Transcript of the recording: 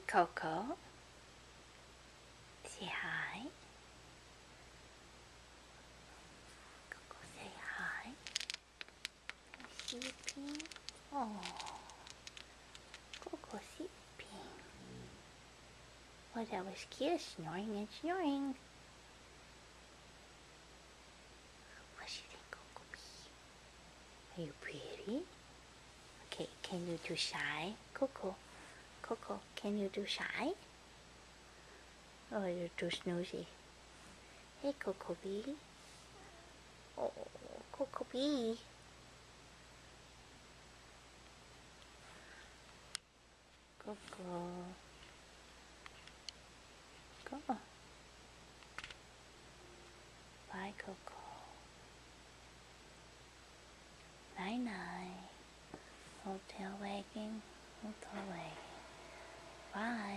Coco. Say hi. Coco, say hi. Sleeping. Oh, Coco sleeping. Well, that was cute. Snoring and snoring. What do you think, Coco? Are you pretty? Okay, can you do shy? Coco, Coco, can you do shy? Oh, you're too snoozy. Hey, Coco Bee. Oh, Coco Bee. Coco. Go. Bye, Coco. Night-night. Hotel wagging. Hotel wagging. Bye.